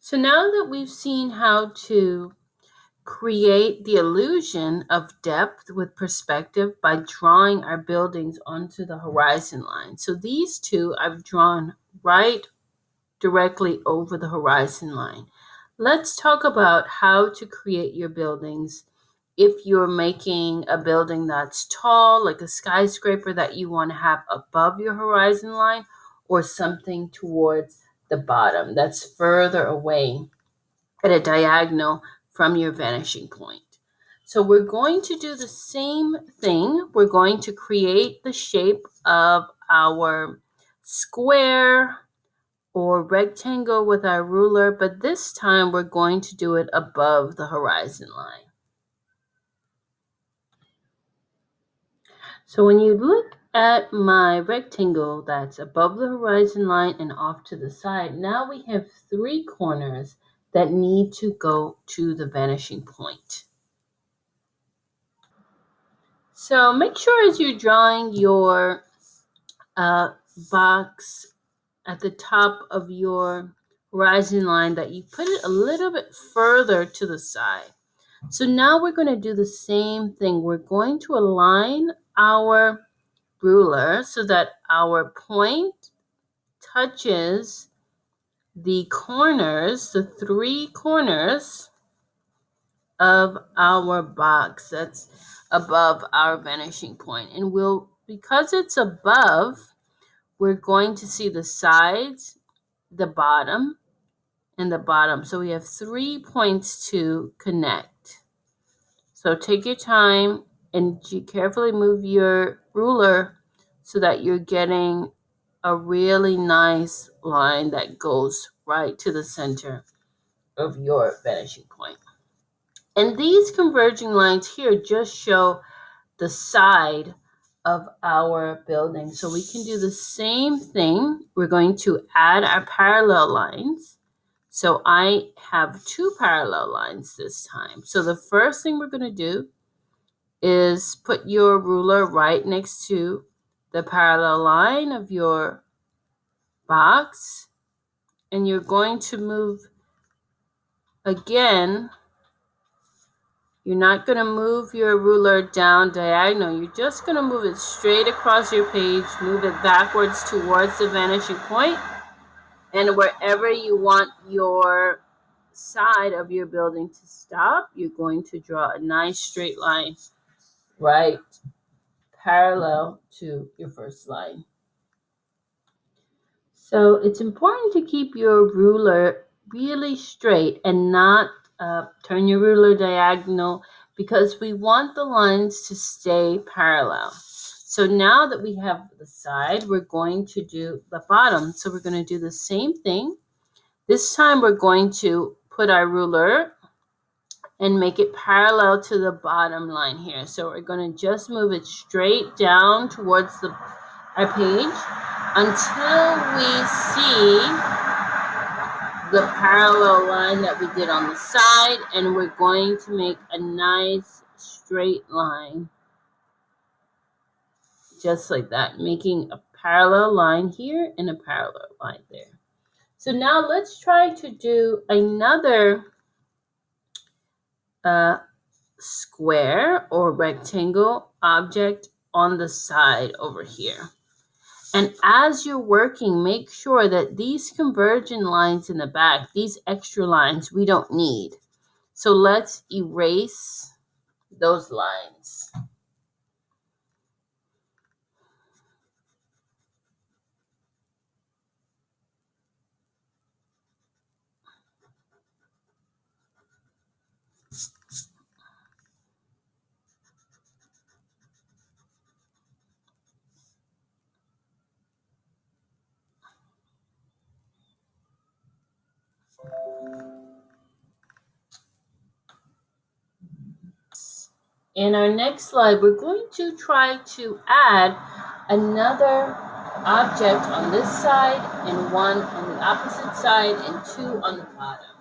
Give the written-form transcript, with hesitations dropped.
So now that we've seen how to create the illusion of depth with perspective by drawing our buildings onto the horizon line. So these two I've drawn right directly over the horizon line. Let's talk about how to create your buildings if you're making a building that's tall, like a skyscraper that you want to have above your horizon line, or something towards the bottom that's further away at a diagonal from your vanishing point. So we're going to do the same thing. We're going to create the shape of our square or rectangle with our ruler, but this time we're going to do it above the horizon line. So when you look at my rectangle that's above the horizon line and off to the side, now we have 3 corners that need to go to the vanishing point. So make sure as you're drawing your box at the top of your horizon line that you put it a little bit further to the side. So now we're going to do the same thing. We're going to align our ruler so that our point touches the corners, the 3 corners of our box that's above our vanishing point. And because it's above, we're going to see the sides, the bottom, and the bottom. So we have 3 points to connect. So take your time and you carefully move your ruler so that you're getting a really nice line that goes right to the center of your vanishing point. And these converging lines here just show the side of our building. So we can do the same thing. We're going to add our parallel lines. So I have 2 parallel lines this time. So the first thing we're going to do is put your ruler right next to the parallel line of your box, and you're going to move again. You're not going to move your ruler down diagonal. You're just going to move it straight across your page, move it backwards towards the vanishing point, and wherever you want your side of your building to stop, you're going to draw a nice straight line right parallel to your first line. So it's important to keep your ruler really straight and not turn your ruler diagonal, because we want the lines to stay parallel. So now that we have the side, we're going to do the bottom. So we're going to do the same thing. This time we're going to put our ruler and make it parallel to the bottom line here. So we're going to just move it straight down towards our page until we see the parallel line that we did on the side, and we're going to make a nice straight line just like that, making a parallel line here and a parallel line there. So now let's try to do another square or rectangle object on the side over here. And as you're working, make sure that these convergent lines in the back, these extra lines, we don't need. So let's erase those lines. In our next slide, we're going to try to add another object on this side and one on the opposite side and 2 on the bottom.